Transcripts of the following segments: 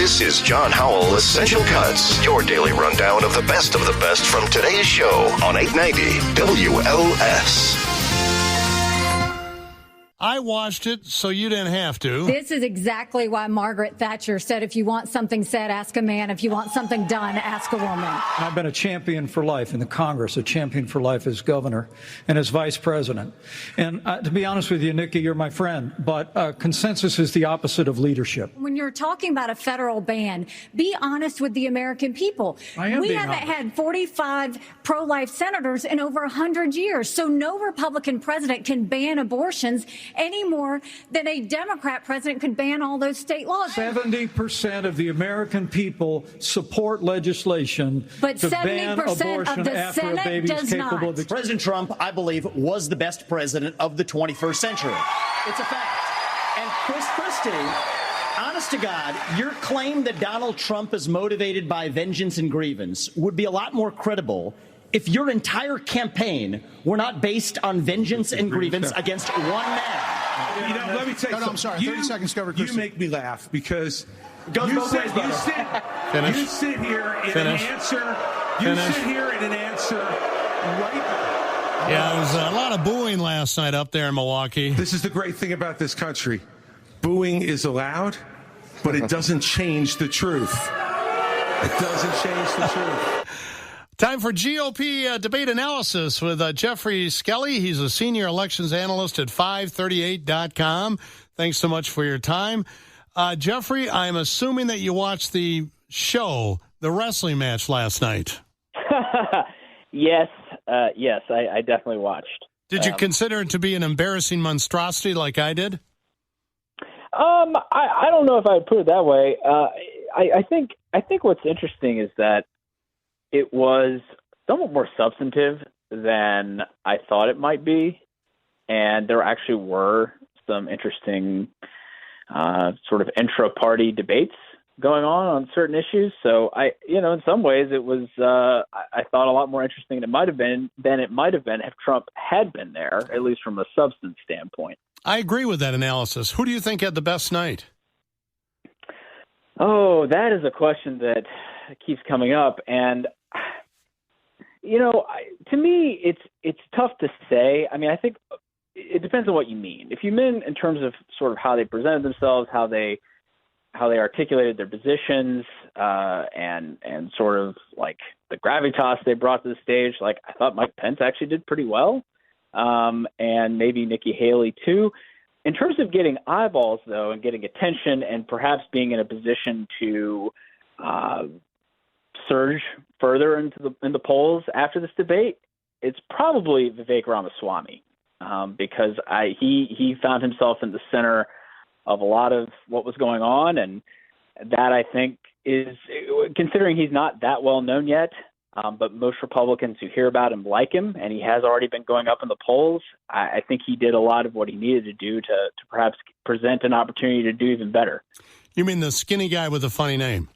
This is John Howell Essential Cuts, your daily rundown of the best from today's show on 890 WLS. I watched it, so you didn't have to. This is exactly why Margaret Thatcher said, if you want something said, ask a man. If you want something done, ask a woman. I've been a champion for life in the Congress, a champion for life as governor and as vice president. And to be honest with you, Nikki, you're my friend, but consensus is the opposite of leadership. When you're talking about a federal ban, be honest with the American people. We haven't had 45 pro-life senators in over 100 years, so no Republican president can ban abortions any more than a Democrat president could ban all those state laws. 70% of the American people support legislation to ban abortion after a baby is capable of... President Trump, I believe, was the best president of the 21st century. It's a fact. And Chris Christie, honest to God, your claim that Donald Trump is motivated by vengeance and grievance would be a lot more credible if your entire campaign were not based on vengeance and grievance against one man. You know, let me tell you something. I'm sorry. 30 seconds covered. You make me laugh because you sit here in an answer. You sit here in an answer right now. Yeah, there was a lot of booing last night up there in Milwaukee. This is the great thing about this country. Booing is allowed, but it doesn't change the truth. It doesn't change the truth. Time for GOP debate analysis with Geoffrey Skelley. He's a senior elections analyst at FiveThirtyEight.com. Thanks so much for your time. Geoffrey, I'm assuming that you watched the show, the wrestling match last night. Yes, I definitely watched. Did you consider it to be an embarrassing monstrosity like I did? I don't know if I would put it that way. I think what's interesting is that it was somewhat more substantive than I thought it might be, and there actually were some interesting sort of intra-party debates going on certain issues. So in some ways it was I thought a lot more interesting than it might have been if Trump had been there, at least from a substance standpoint. I agree with that analysis. Who do you think had the best night? Oh, that is a question that keeps coming up, and to me, it's tough to say. I mean, I think it depends on what you mean. If you mean in terms of sort of how they presented themselves, how they articulated their positions, and sort of like the gravitas they brought to the stage, like I thought Mike Pence actually did pretty well, and maybe Nikki Haley too. In terms of getting eyeballs, though, and getting attention, and perhaps being in a position to surge further in the polls after this debate, it's probably Vivek Ramaswamy, because he found himself in the center of a lot of what was going on, and that I think is, considering he's not that well known yet, but most Republicans who hear about him like him, and he has already been going up in the polls, I think he did a lot of what he needed to do to perhaps present an opportunity to do even better. You mean the skinny guy with the funny name?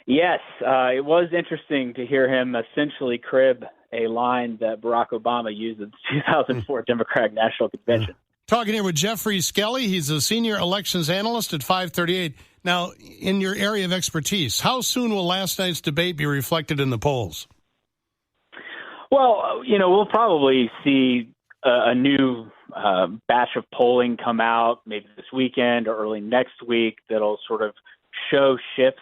Yes, it was interesting to hear him essentially crib a line that Barack Obama used at the 2004 Democratic National Convention. Talking here with Geoffrey Skelley. He's a senior elections analyst at FiveThirtyEight. Now, in your area of expertise, how soon will last night's debate be reflected in the polls? Well, we'll probably see a new batch of polling come out maybe this weekend or early next week that'll sort of show shifts,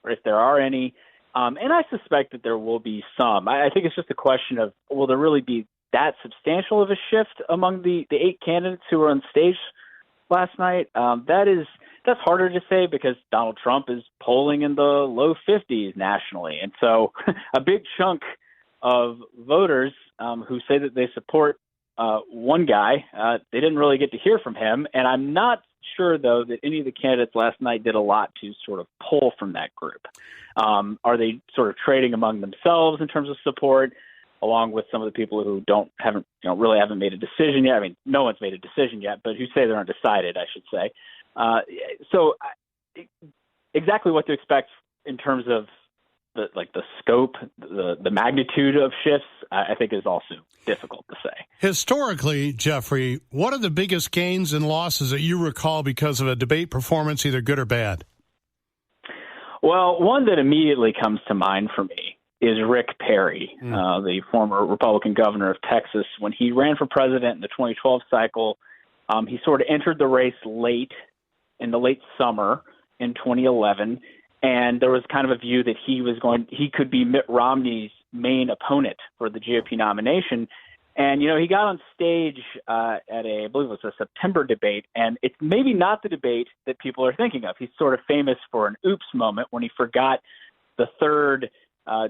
or if there are any. And I suspect that there will be some. I think it's just a question of, will there really be that substantial of a shift among the 8 candidates who were on stage last night? That's harder to say because Donald Trump is polling in the low 50s nationally. And so a big chunk of voters who say that they support one guy, they didn't really get to hear from him. And I'm not sure, though, that any of the candidates last night did a lot to sort of pull from that group. Are they sort of trading among themselves in terms of support, along with some of the people who really haven't made a decision yet? I mean, no one's made a decision yet, but who say they're undecided, I should say. So exactly what to expect in terms of the scope, the magnitude of shifts, I think is also difficult to say. Historically, Geoffrey, what are the biggest gains and losses that you recall because of a debate performance, either good or bad? Well, one that immediately comes to mind for me is Rick Perry, the former Republican governor of Texas. When he ran for president in the 2012 cycle, he sort of entered the race in the late summer in 2011, and there was kind of a view that he could be Mitt Romney's main opponent for the GOP nomination. And, he got on stage at I believe it was a September debate, and it's maybe not the debate that people are thinking of. He's sort of famous for an oops moment when he forgot the third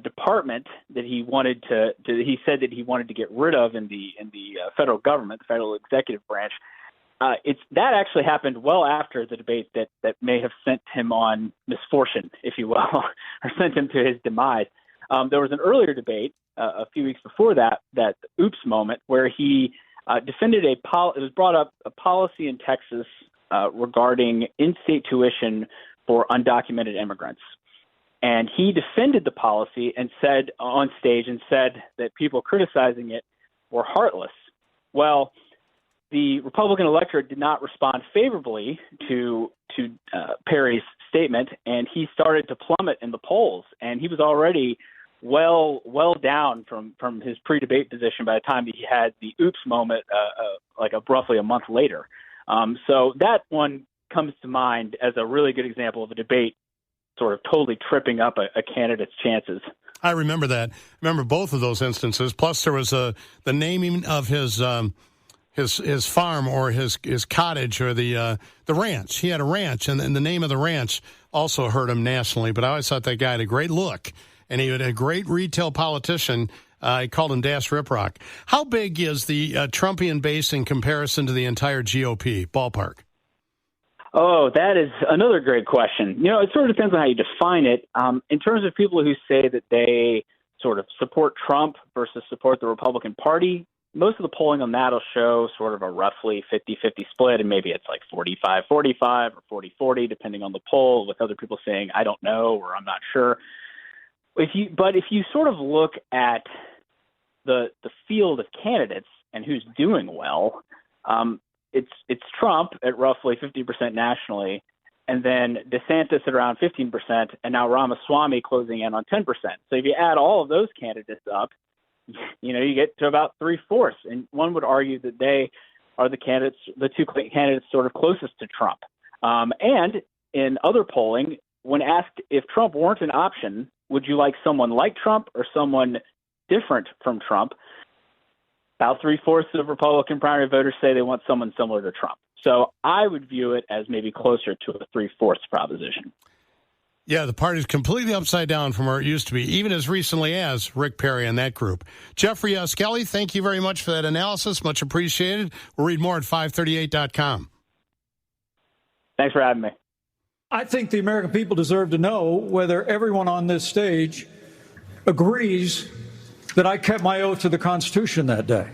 department that he he said that he wanted to get rid of in the federal government, the federal executive branch. That actually happened well after the debate that may have sent him on misfortune, if you will, or sent him to his demise. There was an earlier debate a few weeks before that oops moment, where he defended it was brought up a policy in Texas regarding in-state tuition for undocumented immigrants. And he defended the policy and said on stage that people criticizing it were heartless. Well, the Republican electorate did not respond favorably to Perry's statement, and he started to plummet in the polls. And he was already well down from his pre-debate position by the time he had the oops moment, roughly a month later. So that one comes to mind as a really good example of a debate sort of totally tripping up a candidate's chances. I remember that. I remember both of those instances. Plus, there was the naming of his farm or his cottage or the ranch. He had a ranch, and the name of the ranch also hurt him nationally. But I always thought that guy had a great look, and he had a great retail politician. I called him Dash Riprock. How big is the Trumpian base in comparison to the entire GOP ballpark? Oh, that is another great question. It sort of depends on how you define it. In terms of people who say that they sort of support Trump versus support the Republican Party, most of the polling on that will show sort of a roughly 50-50 split, and maybe it's like 45-45 or 40-40, depending on the poll, with other people saying, I don't know, or I'm not sure. But if you sort of look at the field of candidates and who's doing well, it's Trump at roughly 50% nationally, and then DeSantis at around 15%, and now Ramaswamy closing in on 10%. So if you add all of those candidates up, you get to about 3/4, and one would argue that they are the two candidates sort of closest to Trump. And in other polling, when asked if Trump weren't an option, would you like someone like Trump or someone different from Trump? About 3/4 of Republican primary voters say they want someone similar to Trump. So I would view it as maybe closer to a 3/4 proposition. Yeah, the party's completely upside down from where it used to be, even as recently as Rick Perry and that group. Geoffrey Skelley, thank you very much for that analysis. Much appreciated. We'll read more at 538.com. Thanks for having me. I think the American people deserve to know whether everyone on this stage agrees that I kept my oath to the Constitution that day.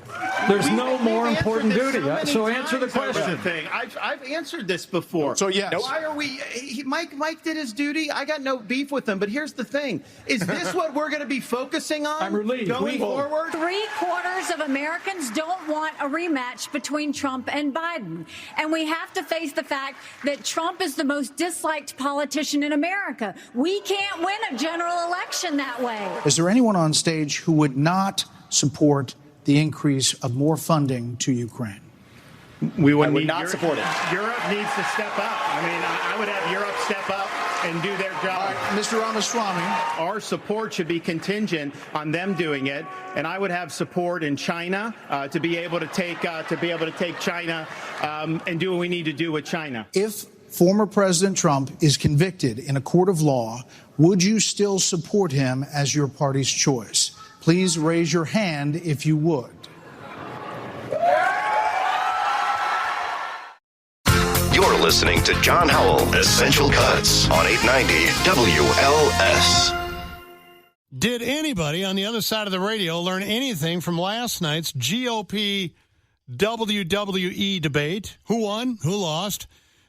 There's no more important duty. So answer the question. I've answered this before. So yes. Why are we? Mike did his duty. I got no beef with him. But here's the thing: is this what we're going to be focusing on? I'm relieved. Going forward. 3/4 of Americans don't want a rematch between Trump and Biden, and we have to face the fact that Trump is the most disliked politician in America. We can't win a general election that way. Is there anyone on stage who would not support the increase of more funding to Ukraine? We would not support it. Europe needs to step up. I would have Europe step up and do their job. Mr. Ramaswamy. Our support should be contingent on them doing it, and I would have support in China to be able to take China and do what we need to do with China. If former President Trump is convicted in a court of law, would you still support him as your party's choice? Please raise your hand if you would. You're listening to John Howell, Essential Cuts on 890 WLS. Did anybody on the other side of the radio learn anything from last night's GOP WWE debate? Who won? Who lost?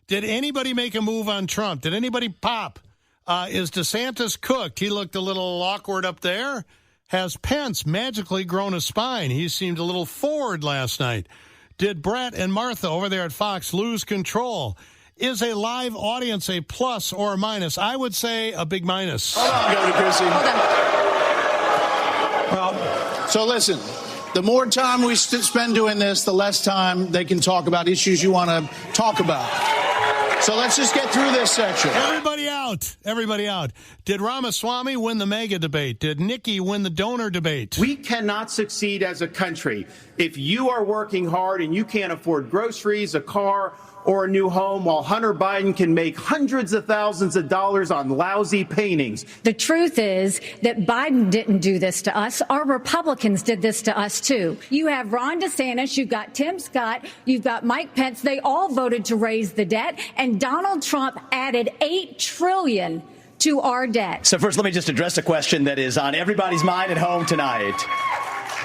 Did anybody make a move on Trump? Did anybody pop? Is DeSantis cooked? He looked a little awkward up there. Has Pence magically grown a spine? He seemed a little forward last night. Did Brett and Martha over there at Fox lose control? Is a live audience a plus or a minus? I would say a big minus. Hold on, Governor Christie. Well, so listen, the more time we spend doing this, the less time they can talk about issues you want to talk about. So let's just get through this section. Everybody out. Everybody out. Did Ramaswamy win the mega debate? Did Nikki win the donor debate? We cannot succeed as a country if you are working hard and you can't afford groceries, a car, or a new home, while Hunter Biden can make hundreds of thousands of dollars on lousy paintings. The truth is that Biden didn't do this to us. Our Republicans did this to us, too. You have Ron DeSantis, you've got Tim Scott, you've got Mike Pence. They all voted to raise the debt, and Donald Trump added $8 trillion to our debt. So first, let me just address a question that is on everybody's mind at home tonight.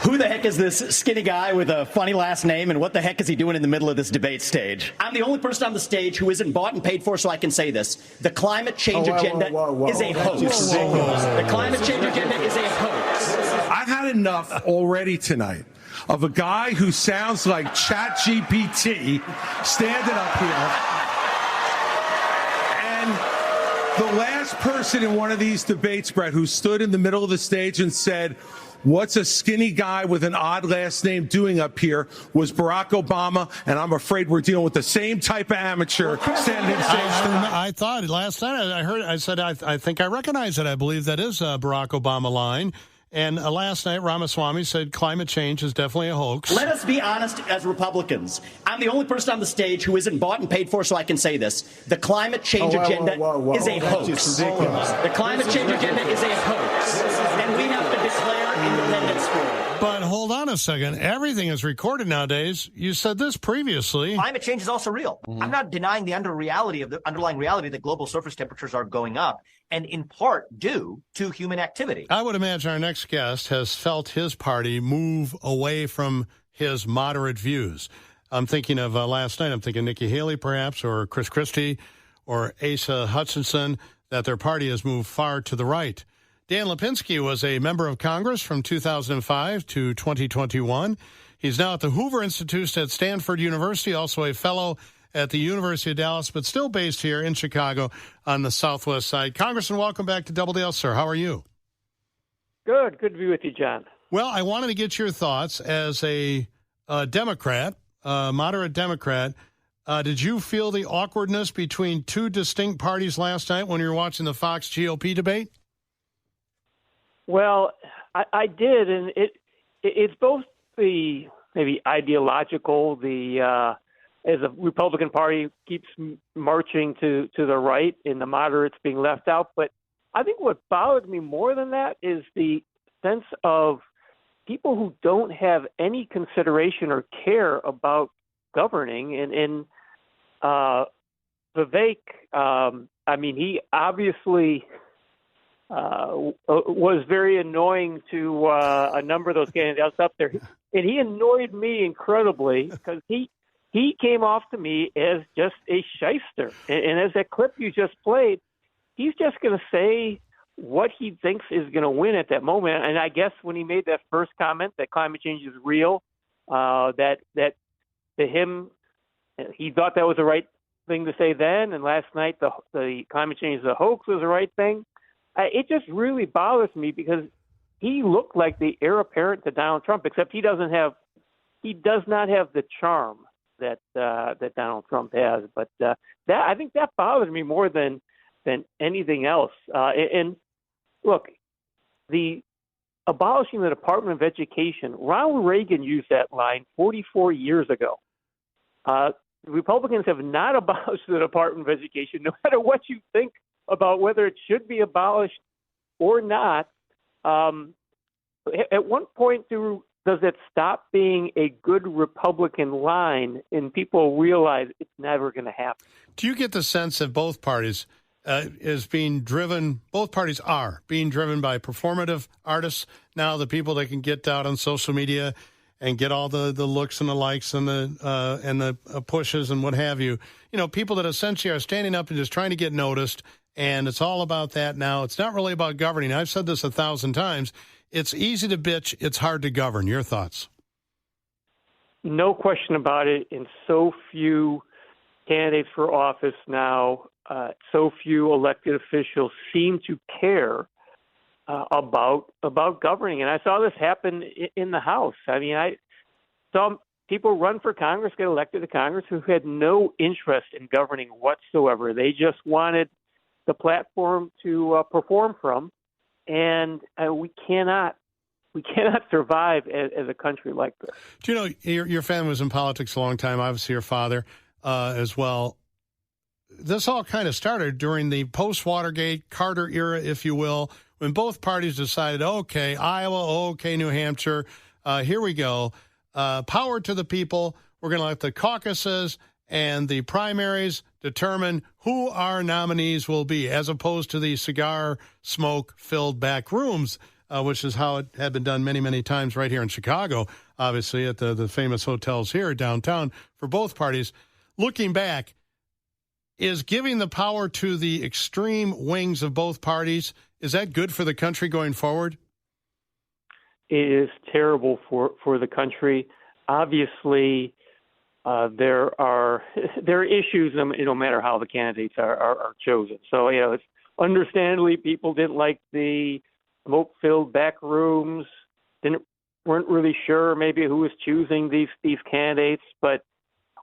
Who the heck is this skinny guy with a funny last name, and what the heck is he doing in the middle of this debate stage? I'm the only person on the stage who isn't bought and paid for, so I can say this. The climate change agenda is a hoax. The climate change agenda is a hoax. I've had enough already tonight of a guy who sounds like ChatGPT standing up here. And the last person in one of these debates, Brett, who stood in the middle of the stage and said, "What's a skinny guy with an odd last name doing up here?" was Barack Obama, and I'm afraid we're dealing with the same type of amateur standing in stage. I thought last night I think I recognize it. I believe that is a Barack Obama line. And last night, Ramaswamy said climate change is definitely a hoax. Let us be honest as Republicans. I'm the only person on the stage who isn't bought and paid for, so I can say this. The climate change agenda is a hoax. The climate change agenda is a hoax. And we have to declare independence for it. But hold on a second. Everything is recorded nowadays. You said this previously. Climate change is also real. I'm not denying the underlying reality that global surface temperatures are going up, and in part due to human activity. I would imagine our next guest has felt his party move away from his moderate views. I'm thinking of last night. I'm thinking Nikki Haley, perhaps, or Chris Christie, or Asa Hutchinson, that their party has moved far to the right. Dan Lipinski was a member of Congress from 2005 to 2021. He's now at the Hoover Institute at Stanford University, also a fellow at the University of Dallas, but still based here in Chicago on the southwest side. Congressman, welcome back to Double Dale, sir. How are you? Good to be with you, John. Well, I wanted to get your thoughts as a Democrat, moderate Democrat. Did you feel the awkwardness between two distinct parties last night when you were watching the Fox GOP debate? Well, I did, and it's both the maybe ideological, as the Republican Party keeps marching to the right and the moderates being left out. But I think what bothered me more than that is the sense of people who don't have any consideration or care about governing. And Vivek, he obviously was very annoying to a number of those candidates up there. And he annoyed me incredibly because he came off to me as just a shyster. And as that clip you just played, he's just going to say what he thinks is going to win at that moment. And I guess when he made that first comment that climate change is real, that to him, he thought that was the right thing to say then. And last night, the climate change is a hoax was the right thing. It just really bothers me because he looked like the heir apparent to Donald Trump, except he does not have the charm that Donald Trump has. But I think that bothers me more than anything else. And look, the abolishing the Department of Education, Ronald Reagan used that line 44 years ago. Republicans have not abolished the Department of Education, no matter what you think about whether it should be abolished or not. At one point, does it stop being a good Republican line and people realize it's never going to happen? Do you get the sense that both parties are being driven by performative artists now, the people that can get out on social media and get all the looks and the likes and the pushes and what have you? You know, people that essentially are standing up and just trying to get noticed. And it's all about that now. It's not really about governing. I've said this 1,000 times. It's easy to bitch. It's hard to govern. Your thoughts? No question about it. And so few candidates for office now, so few elected officials seem to care about governing. And I saw this happen in the House. I mean, I saw people run for Congress, get elected to Congress, who had no interest in governing whatsoever. They just wanted the platform to perform from, and we cannot survive as a country like this. Do you know your family was in politics a long time? Obviously, your father as well. This all kind of started during the post-Watergate Carter era, if you will, when both parties decided, okay, Iowa, okay, New Hampshire, here we go. Power to the people. We're going to let the caucuses and the primaries determine who our nominees will be, as opposed to the cigar smoke-filled back rooms, which is how it had been done many, many times right here in Chicago, obviously, at the famous hotels here downtown for both parties. Looking back, is giving the power to the extreme wings of both parties, is that good for the country going forward? It is terrible for the country. Obviously, there are issues no matter how the candidates are chosen. So, it's understandably people didn't like the smoke-filled back rooms, weren't really sure maybe who was choosing these candidates, but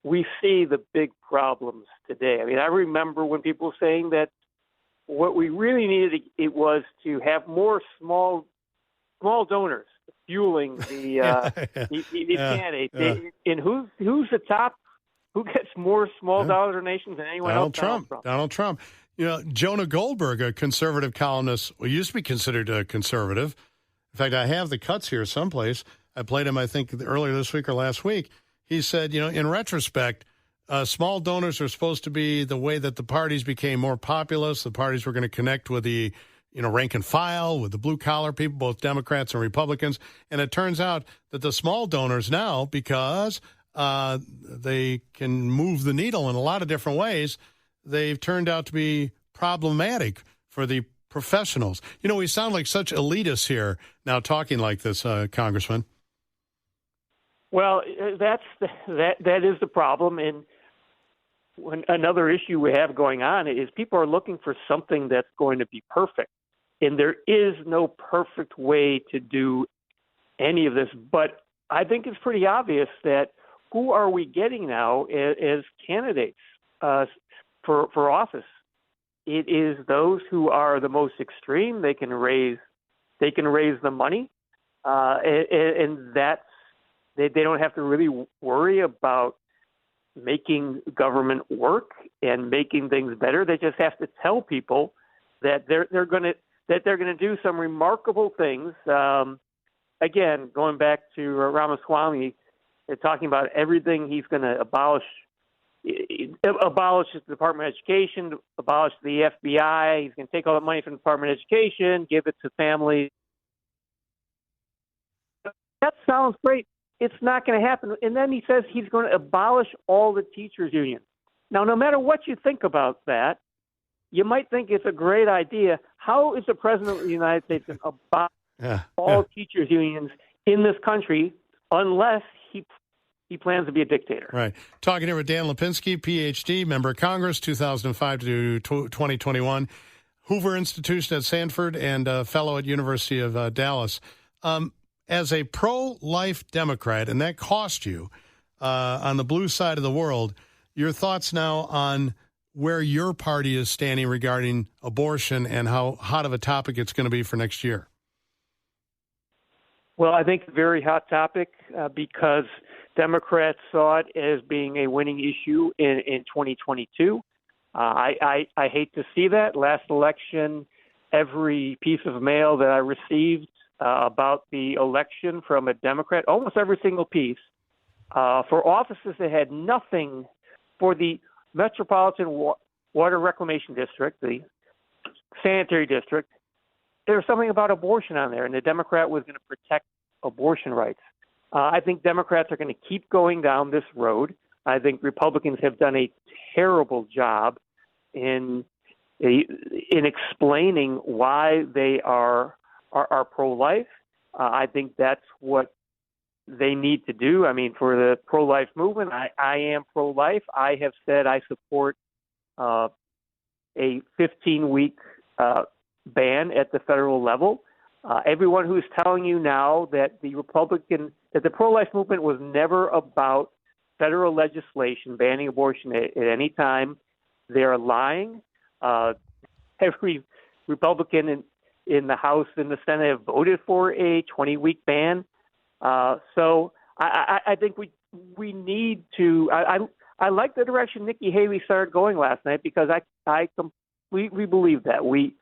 we see the big problems today. I mean, I remember when people were saying that what we really needed it was to have more small donors fueling these candidates. And who's the top? Who gets more small dollar donations than anyone else? Donald Trump. Jonah Goldberg, a conservative columnist, used to be considered a conservative. In fact, I have the cuts here someplace. I played him, I think, earlier this week or last week. He said, in retrospect, small donors are supposed to be the way that the parties became more populous. The parties were going to connect with the, rank and file, with the blue-collar people, both Democrats and Republicans. And it turns out that the small donors now, because they can move the needle in a lot of different ways, they've turned out to be problematic for the professionals. We sound like such elitists here now talking like this, Congressman. Well, that is the problem, and another issue we have going on is people are looking for something that's going to be perfect, and there is no perfect way to do any of this. But I think it's pretty obvious that who are we getting now as candidates for office? It is those who are the most extreme. They can raise the money, and that's. They don't have to really worry about making government work and making things better. They just have to tell people that they're going to do some remarkable things. Again, going back to Ramaswamy, they're talking about everything he's going to abolish the Department of Education, abolish the FBI. He's going to take all the money from the Department of Education, give it to families. That sounds great. It's not going to happen. And then he says he's going to abolish all the teachers' unions. Now, no matter what you think about that, you might think it's a great idea. How is the president of the United States going to abolish all teachers' unions in this country unless he plans to be a dictator? Right. Talking here with Dan Lipinski, Ph.D., member of Congress, 2005 to 2021, Hoover Institution at Sanford, and fellow at University of Dallas. As a pro-life Democrat, and that cost you on the blue side of the world, your thoughts now on where your party is standing regarding abortion and how hot of a topic it's going to be for next year? Well, I think a very hot topic because Democrats saw it as being a winning issue in 2022. I hate to see that. Last election, every piece of mail that I received about the election from a Democrat, almost every single piece, for offices that had nothing for the Metropolitan Water Reclamation District, the sanitary district. There was something about abortion on there, and the Democrat was going to protect abortion rights. I think Democrats are going to keep going down this road. I think Republicans have done a terrible job in explaining why they are pro-life. I think that's what they need to do. I mean, for the pro-life movement, I am pro-life. I have said I support a 15-week ban at the federal level. Everyone who's telling you now that the pro-life movement was never about federal legislation banning abortion at any time, they're lying. Every Republican in the House and the Senate have voted for a 20-week ban. So I think we need to. I like the direction Nikki Haley started going last night, because I completely believe that we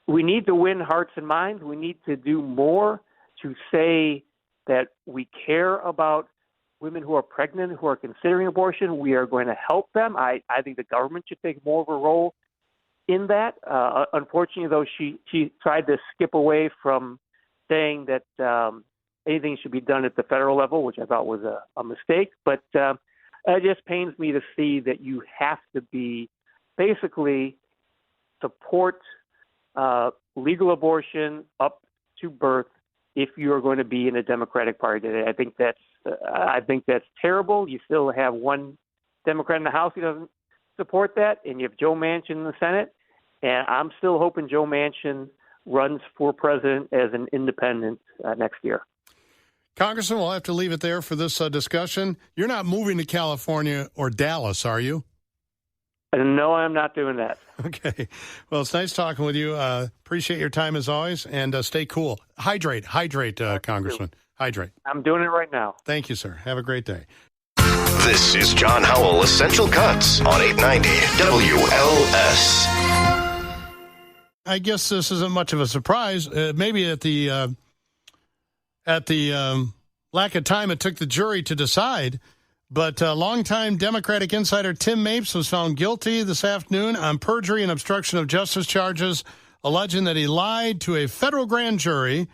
need to win hearts and minds. We need to do more to say that we care about women who are pregnant, who are considering abortion. We are going to help them. I think the government should take more of a role in that. Unfortunately, though, she tried to skip away from saying that anything should be done at the federal level, which I thought was a mistake. But it just pains me to see that you have to be basically support legal abortion up to birth if you are going to be in a Democratic Party today. I think that's terrible. You still have one Democrat in the House who doesn't support that, and you have Joe Manchin in the Senate. And I'm still hoping Joe Manchin runs for president as an independent next year. Congressman, we'll have to leave it there for this discussion. You're not moving to California or Dallas, are you? No, I'm not doing that. Okay. Well, it's nice talking with you. Appreciate your time as always, and stay cool. Hydrate, Congressman. Hydrate. I'm doing it right now. Thank you, sir. Have a great day. This is John Howell, Essential Cuts on 890 WLS. I guess this isn't much of a surprise. Maybe at the lack of time it took the jury to decide, but longtime Democratic insider Tim Mapes was found guilty this afternoon on perjury and obstruction of justice charges, alleging that he lied to a federal grand jury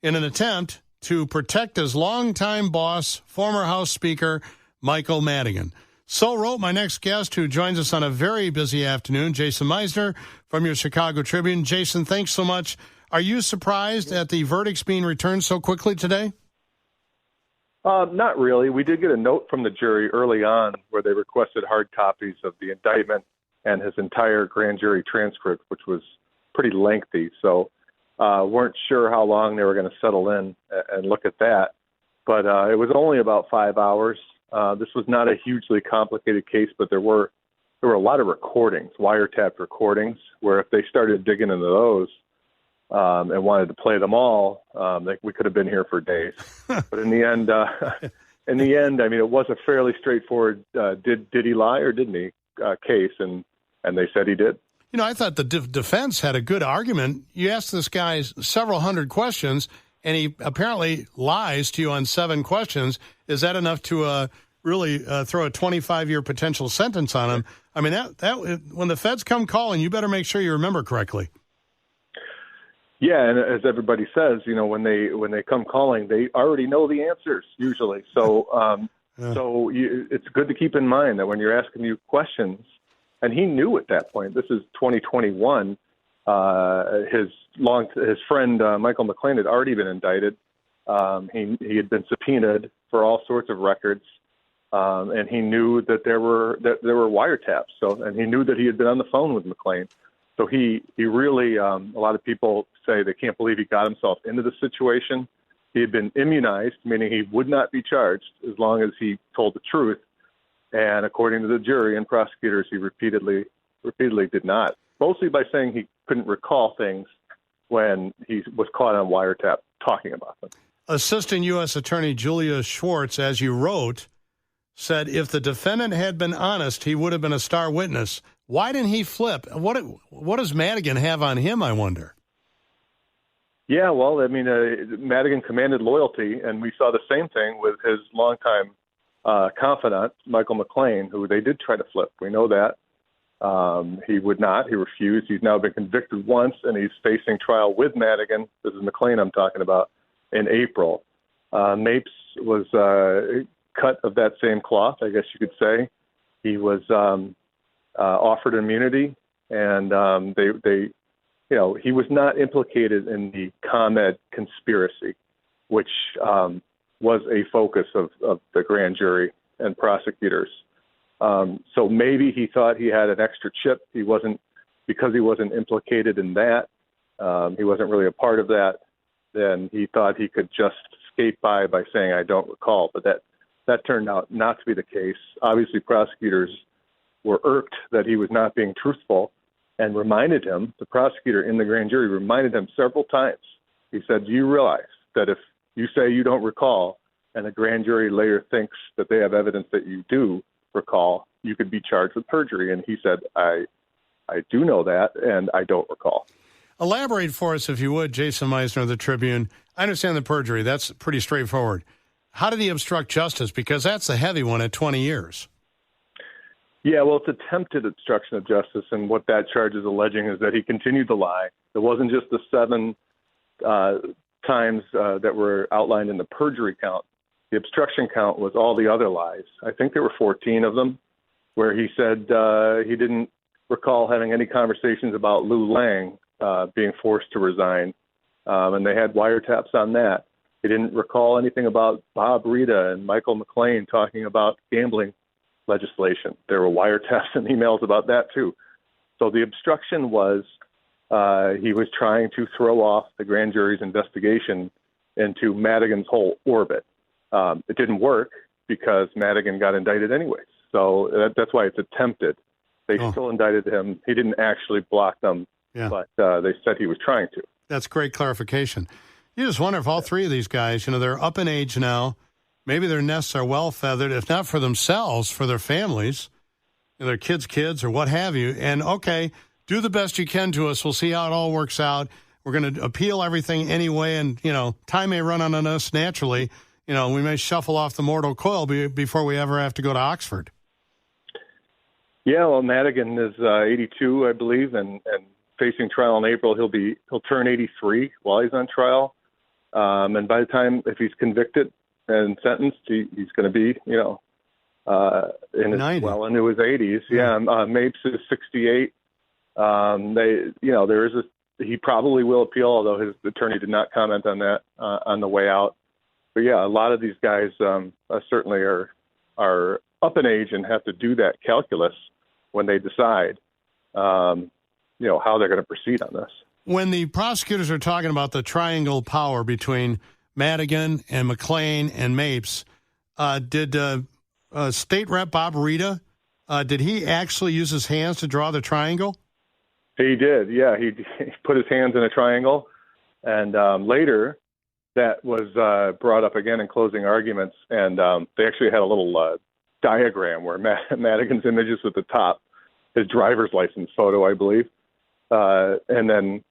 in an attempt to protect his longtime boss, former House Speaker Michael Madigan. So wrote my next guest, who joins us on a very busy afternoon, Jason Meisner from your Chicago Tribune. Jason, thanks so much. Are you surprised at the verdicts being returned so quickly today? Not really. We did get a note from the jury early on where they requested hard copies of the indictment and his entire grand jury transcript, which was pretty lengthy. So weren't sure how long they were going to settle in and look at that. But it was only about 5 hours. This was not a hugely complicated case, but there were a lot of recordings, wiretapped recordings, where if they started digging into those and wanted to play them all, we could have been here for days. But in the end, I mean, it was a fairly straightforward did he lie or didn't he case, and they said he did. You know, I thought the defense had a good argument. You asked this guy several hundred questions, and he apparently lies to you on 7 questions. Is that enough to really throw a 25-year potential sentence on him? I mean, that when the feds come calling, you better make sure you remember correctly. Yeah, and as everybody says, you know, when they come calling, they already know the answers usually. So it's good to keep in mind that when you're asking you questions, and he knew at that point, this is 2021. His friend Michael McLean had already been indicted. He had been subpoenaed for all sorts of records, and he knew that there were wiretaps. And he knew that he had been on the phone with McLean. So he really, a lot of people say they can't believe he got himself into the situation. He had been immunized, meaning he would not be charged as long as he told the truth. And according to the jury and prosecutors, he repeatedly did not, mostly by saying he couldn't recall things when he was caught on wiretap talking about them. Assistant U.S. Attorney Julia Schwartz, as you wrote, said if the defendant had been honest, he would have been a star witness. Why didn't he flip? What does Madigan have on him, I wonder? Yeah, well, I mean, Madigan commanded loyalty, and we saw the same thing with his longtime confidant, Michael McLean, who they did try to flip. We know that. He would not. He refused. He's now been convicted once, and he's facing trial with Madigan. This is McLean I'm talking about, in April. Mapes was cut of that same cloth, I guess you could say. He was offered immunity, and he was not implicated in the ComEd conspiracy, which was a focus of the grand jury and prosecutors. So maybe he thought he had an extra chip. Because he wasn't implicated in that. He wasn't really a part of that. Then he thought he could just skate by saying, I don't recall. But that turned out not to be the case. Obviously, prosecutors were irked that he was not being truthful and reminded him, the prosecutor in the grand jury reminded him several times. He said, do you realize that if you say you don't recall and the grand jury later thinks that they have evidence that you do recall, you could be charged with perjury? And he said, I do know that, and I don't recall. Elaborate for us, if you would, Jason Meisner of the Tribune. I understand the perjury. That's pretty straightforward. How did he obstruct justice? Because that's the heavy one at 20 years. Yeah, well, it's attempted obstruction of justice, and what that charge is alleging is that he continued to lie. It wasn't just the 7 times that were outlined in the perjury count. The obstruction count was all the other lies. I think there were 14 of them, where he said he didn't recall having any conversations about Lou Lang being forced to resign, and they had wiretaps on that. He didn't recall anything about Bob Rita and Michael McLean talking about gambling legislation. There were wiretaps and emails about that too. So the obstruction was he was trying to throw off the grand jury's investigation into Madigan's whole orbit. It didn't work because Madigan got indicted anyways. So that's why it's attempted. They still indicted him. He didn't actually block them, but they said he was trying to. That's great clarification. You just wonder if all three of these guys, they're up in age now. Maybe their nests are well feathered, if not for themselves, for their families, their kids, or what have you. And, okay, do the best you can to us. We'll see how it all works out. We're going to appeal everything anyway, and, time may run on us naturally. We may shuffle off the mortal coil before we ever have to go to Oxford. Yeah, well, Madigan is 82, I believe, and facing trial in April. He'll turn 83 while he's on trial. And by the time, if he's convicted and sentenced, he's going to be, well into his 80s. Yeah, Mapes is 68. He probably will appeal, although his attorney did not comment on that on the way out. But yeah, a lot of these guys certainly are up in age and have to do that calculus when they decide, how they're going to proceed on this. When the prosecutors are talking about the triangle power between Madigan and McLean and Mapes, did State Rep Bob Rita, did he actually use his hands to draw the triangle? He did, yeah. He put his hands in a triangle, and later that was brought up again in closing arguments, and they actually had a little diagram where Madigan's image is at the top, his driver's license photo, I believe, and then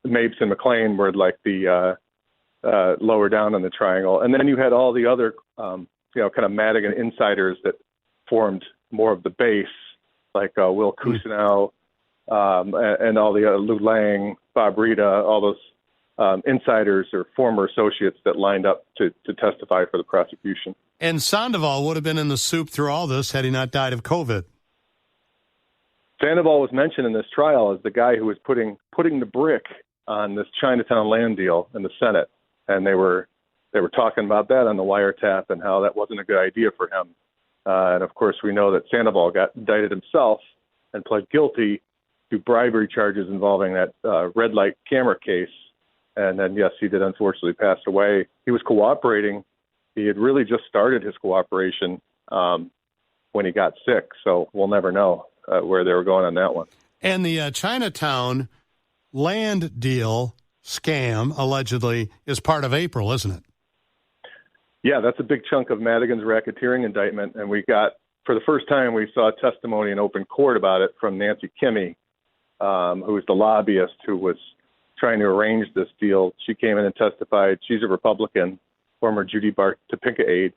Mapes and McLean were like the lower down on the triangle, and then you had all the other kind of Madigan insiders that formed more of the base, like Will Cousineau and all the Lou Lang, Bob Rita, all those insiders or former associates that lined up to testify for the prosecution. And Sandoval would have been in the soup through all this had he not died of COVID. Sandoval was mentioned in this trial as the guy who was putting the brick on this Chinatown land deal in the Senate, and they were talking about that on the wiretap and how that wasn't a good idea for him. And of course, we know that Sandoval got indicted himself and pled guilty to bribery charges involving that red light camera case. And then, yes, he did unfortunately pass away. He was cooperating. He had really just started his cooperation when he got sick, so we'll never know where they were going on that one. And the Chinatown land deal scam, allegedly, is part of April, isn't it? Yeah, that's a big chunk of Madigan's racketeering indictment, and we got, for the first time, we saw testimony in open court about it from Nancy Kimmy, who was the lobbyist who was trying to arrange this deal. She came in and testified. She's a Republican, former Judy Bart Topeka aide.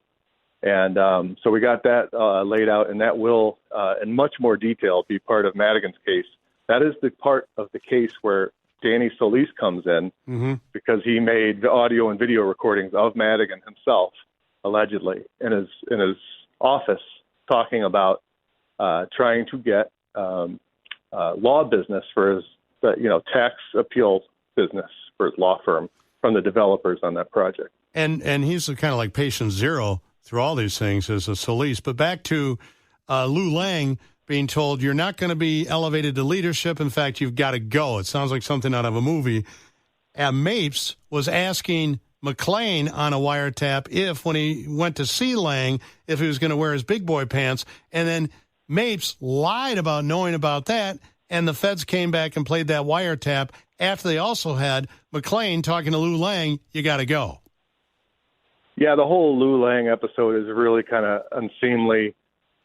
And so we got that laid out, and that will, in much more detail, be part of Madigan's case. That is the part of the case where Danny Solis comes in because he made the audio and video recordings of Madigan himself, allegedly, in his office, talking about trying to get law business for his tax appeal business for his law firm from the developers on that project. And he's kind of like patient zero through all these things as a Solis. But back to Lou Lang being told, you're not going to be elevated to leadership. In fact, you've got to go. It sounds like something out of a movie. Mapes was asking McClain on a wiretap if, when he went to see Lang, if he was going to wear his big boy pants. And then Mapes lied about knowing about that, and the feds came back and played that wiretap after they also had McClain talking to Lou Lang, you got to go. Yeah, the whole Lou Lang episode is really kind of unseemly.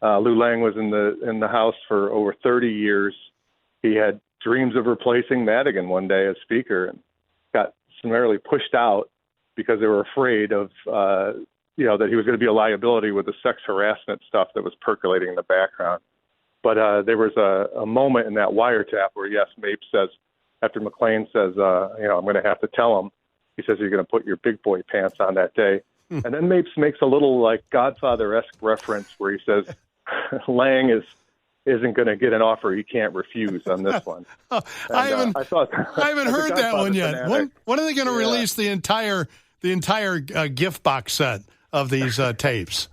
Lou Lang was in the House for over 30 years. He had dreams of replacing Madigan one day as Speaker and got summarily pushed out because they were afraid of, that he was going to be a liability with the sex harassment stuff that was percolating in the background. But there was a moment in that wiretap where, yes, Mapes says, after McClain says, I'm going to have to tell him, he says, you're going to put your big boy pants on that day. And then Mapes makes a little like Godfather-esque reference where he says, Lang isn't going to get an offer he can't refuse on this one. I haven't heard that one yet. When are they going to release the entire gift box set of these tapes?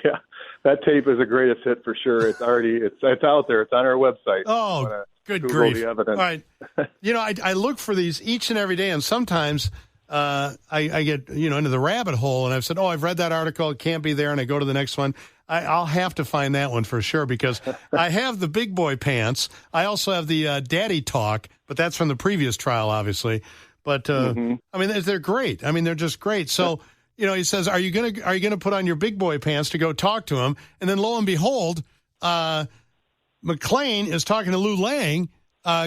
Yeah, that tape is the greatest hit for sure. It's out there. It's on our website. Oh, good Google grief! The evidence. All right, I look for these each and every day, and sometimes I get into the rabbit hole, and I've said, I've read that article. It can't be there, and I go to the next one. I'll have to find that one for sure because I have the big boy pants. I also have the daddy talk, but that's from the previous trial, obviously. But I mean, they're great. I mean, they're just great. So he says, "Are you gonna put on your big boy pants to go talk to him?" And then lo and behold, McClain is talking to Lou Lang,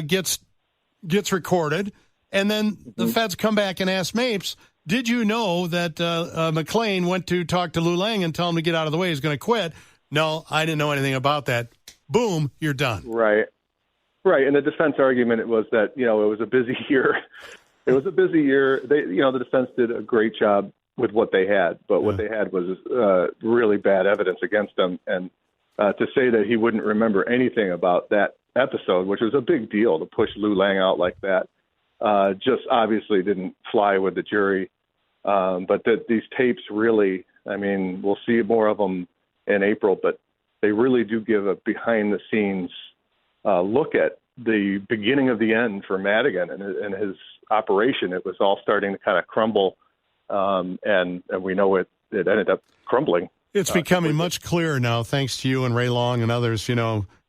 gets recorded, and then the feds come back and ask Mapes, did you know that McClain went to talk to Lou Lang and tell him to get out of the way? He's going to quit. No, I didn't know anything about that. Boom, you're done. Right. And the defense argument was that, it was a busy year. It was a busy year. They, the defense did a great job with what they had, but what they had was really bad evidence against them. And to say that he wouldn't remember anything about that episode, which was a big deal to push Lou Lang out like that, just obviously didn't fly with the jury. But these tapes really, we'll see more of them in April, but they really do give a behind-the-scenes look at the beginning of the end for Madigan and his operation. It was all starting to kind of crumble, and we know it ended up crumbling. It's becoming much clearer now, thanks to you and Ray Long and others.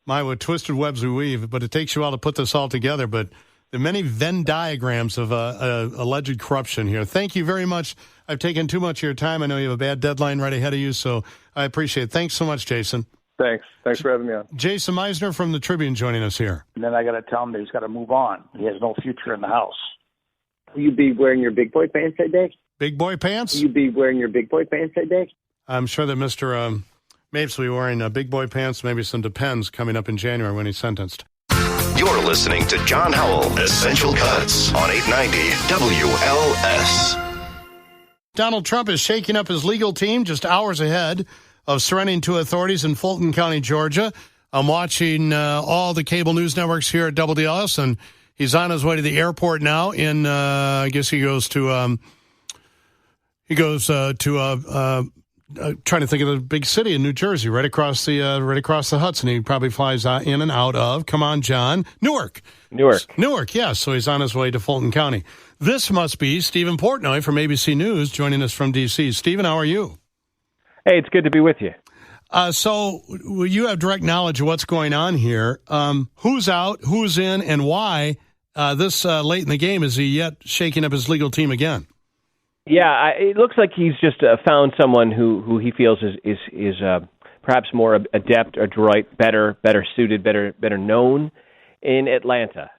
What twisted webs we weave, but it takes you a while to put this all together, but there are many Venn diagrams of alleged corruption here. Thank you very much. I've taken too much of your time. I know you have a bad deadline right ahead of you, so I appreciate it. Thanks so much, Jason. Thanks for having me on. Jason Meisner from the Tribune joining us here. And then I got to tell him that he's got to move on. He has no future in the House. Will you be wearing your big boy pants that day? Big boy pants? Will you be wearing your big boy pants that day? I'm sure that Mr. Mapes will be wearing big boy pants, maybe some Depends coming up in January when he's sentenced. You're listening to John Howell, Essential Cuts on 890 WLS. Donald Trump is shaking up his legal team just hours ahead of surrendering to authorities in Fulton County, Georgia. I'm watching all the cable news networks here at WLS, and he's on his way to the airport now. I guess he goes to trying to think of the big city in New Jersey, right across the Hudson. He probably flies in and out of. Come on, John, Newark. Yes. So he's on his way to Fulton County. This must be Stephen Portnoy from ABC News joining us from D.C. Stephen, how are you? Hey, it's good to be with you. So you have direct knowledge of what's going on here. Who's out, who's in, and why this late in the game is he yet shaking up his legal team again? Yeah, it looks like he's just found someone who he feels is perhaps more adept, adroit, better suited, better known in Atlanta.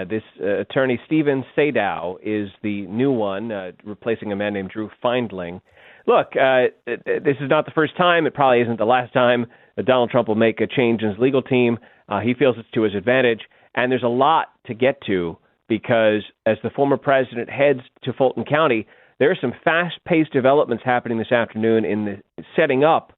This attorney Stephen Sadow is the new one, replacing a man named Drew Findling. Look, this is not the first time. It probably isn't the last time that Donald Trump will make a change in his legal team. He feels it's to his advantage, and there's a lot to get to because as the former president heads to Fulton County, there are some fast-paced developments happening this afternoon in the setting up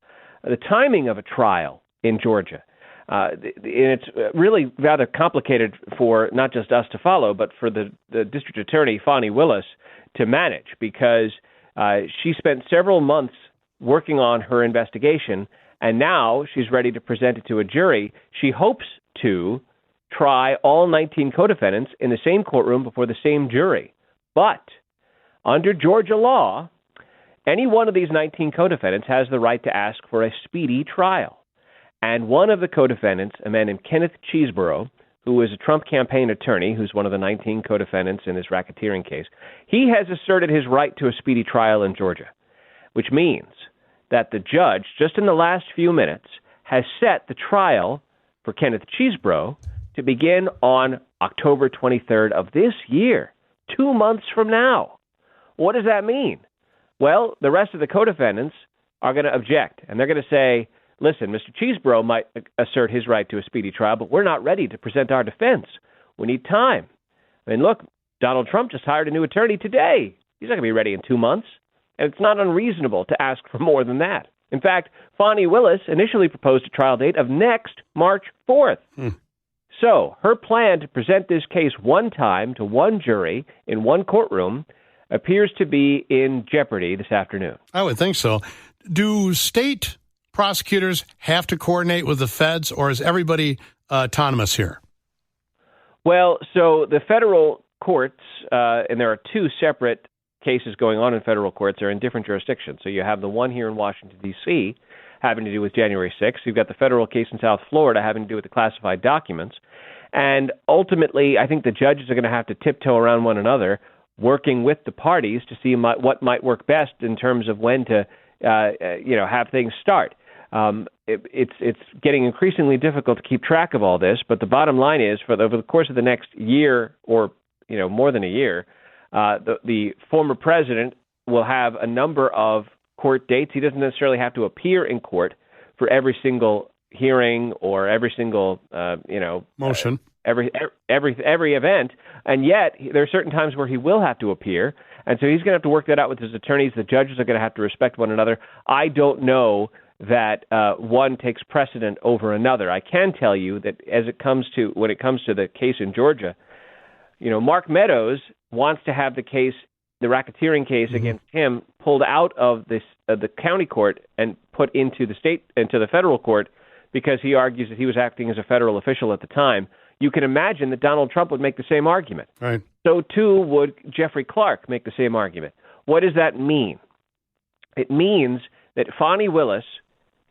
the timing of a trial in Georgia. And it's really rather complicated for not just us to follow, but for the district attorney, Fani Willis, to manage because She spent several months working on her investigation, and now she's ready to present it to a jury. She hopes to try all 19 co-defendants in the same courtroom before the same jury. But under Georgia law, any one of these 19 co-defendants has the right to ask for a speedy trial. And one of the co-defendants, a man named Kenneth Cheeseborough, who is a Trump campaign attorney, who's one of the 19 co-defendants in this racketeering case, he has asserted his right to a speedy trial in Georgia, which means that the judge, just in the last few minutes, has set the trial for Kenneth Cheeseborough to begin on October 23rd of this year, 2 months from now. What does that mean? Well, the rest of the co-defendants are going to object, and they're going to say, listen, Mr. Cheeseborough might assert his right to a speedy trial, but we're not ready to present our defense. We need time. I mean, look, Donald Trump just hired a new attorney today. He's not going to be ready in 2 months, and it's not unreasonable to ask for more than that. In fact, Fani Willis initially proposed a trial date of next March 4th. So her plan to present this case one time to one jury in one courtroom appears to be in jeopardy this afternoon. I would think so. Do state prosecutors have to coordinate with the feds, or is everybody autonomous here? Well, so the federal courts, and there are two separate cases going on in federal courts, are in different jurisdictions. So you have the one here in Washington, D.C., having to do with January 6th. You've got the federal case in South Florida having to do with the classified documents. And ultimately, I think the judges are going to have to tiptoe around one another, working with the parties to see what might work best in terms of when to, have things start. It's getting increasingly difficult to keep track of all this, but the bottom line is, over the course of the next year, or more than a year, the former president will have a number of court dates. He doesn't necessarily have to appear in court for every single hearing or every single motion. Every event, and yet there are certain times where he will have to appear, and so he's going to have to work that out with his attorneys. The judges are going to have to respect one another. I don't know that one takes precedent over another. I can tell you that when it comes to the case in Georgia, Mark Meadows wants to have the racketeering case against him pulled out of the county court and put into the federal court, because he argues that he was acting as a federal official at the time. You can imagine that Donald Trump would make the same argument. Right. So, too, would Geoffrey Clark make the same argument. What does that mean? It means that Fani Willis,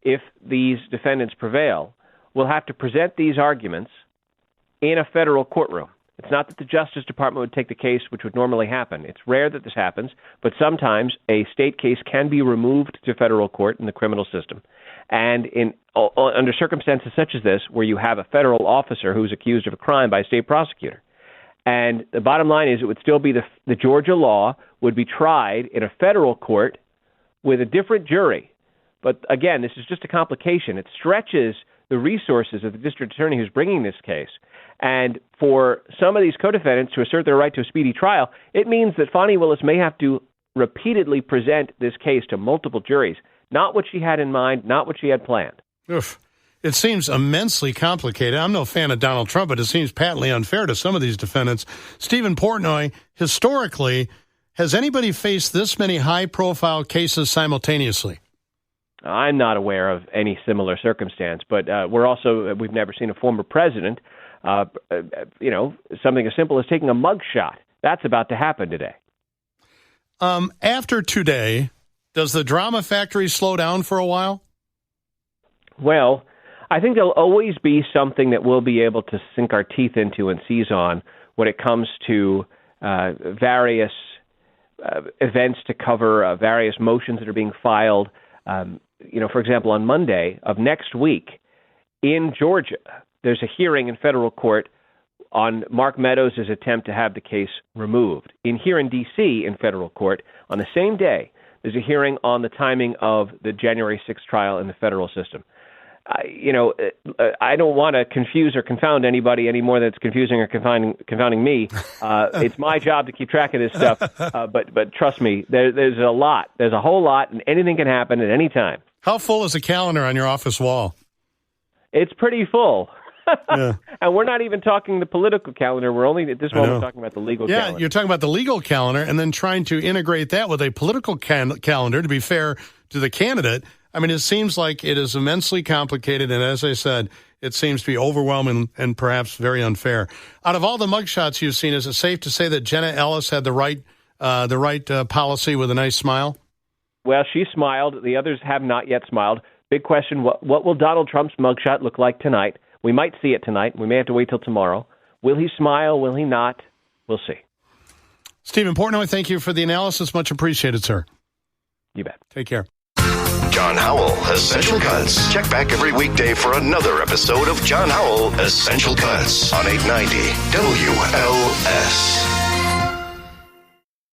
if these defendants prevail, will have to present these arguments in a federal courtroom. It's not that the Justice Department would take the case, which would normally happen. It's rare that this happens, but sometimes a state case can be removed to federal court in the criminal system. And under circumstances such as this, where you have a federal officer who's accused of a crime by a state prosecutor. And the bottom line is, it would still be the Georgia law would be tried in a federal court with a different jury. But again, this is just a complication. It stretches the resources of the district attorney who's bringing this case. And for some of these co-defendants to assert their right to a speedy trial, it means that Fani Willis may have to repeatedly present this case to multiple juries. Not what she had in mind, not what she had planned. Oof. It seems immensely complicated. I'm no fan of Donald Trump, but it seems patently unfair to some of these defendants. Stephen Portnoy, historically, has anybody faced this many high-profile cases simultaneously? I'm not aware of any similar circumstance, but we've never seen a former president, something as simple as taking a mug shot. That's about to happen today. After today, does the drama factory slow down for a while? Well, I think there'll always be something that we'll be able to sink our teeth into and seize on when it comes to various events to cover, various motions that are being filed. For example, on Monday of next week in Georgia, there's a hearing in federal court on Mark Meadows' attempt to have the case removed. Here in D.C. in federal court, on the same day, there's a hearing on the timing of the January 6th trial in the federal system. I don't want to confuse or confound anybody any more than it's confusing or confounding me. It's my job to keep track of this stuff. But trust me, there's a lot. There's a whole lot, and anything can happen at any time. How full is the calendar on your office wall? It's pretty full. Yeah. And we're not even talking the political calendar. We're only at this moment talking about the legal calendar. Yeah, you're talking about the legal calendar and then trying to integrate that with a political calendar to be fair to the candidate. I mean, it seems like it is immensely complicated. And as I said, it seems to be overwhelming and perhaps very unfair. Out of all the mugshots you've seen, is it safe to say that Jenna Ellis had the right policy with a nice smile? Well, she smiled. The others have not yet smiled. Big question, what will Donald Trump's mugshot look like tonight? We might see it tonight. We may have to wait till tomorrow. Will he smile? Will he not? We'll see. Stephen Portnoy, thank you for the analysis. Much appreciated, sir. You bet. Take care. John Howell, Essential Cuts. Check back every weekday for another episode of John Howell, Essential Cuts on 890 WLS.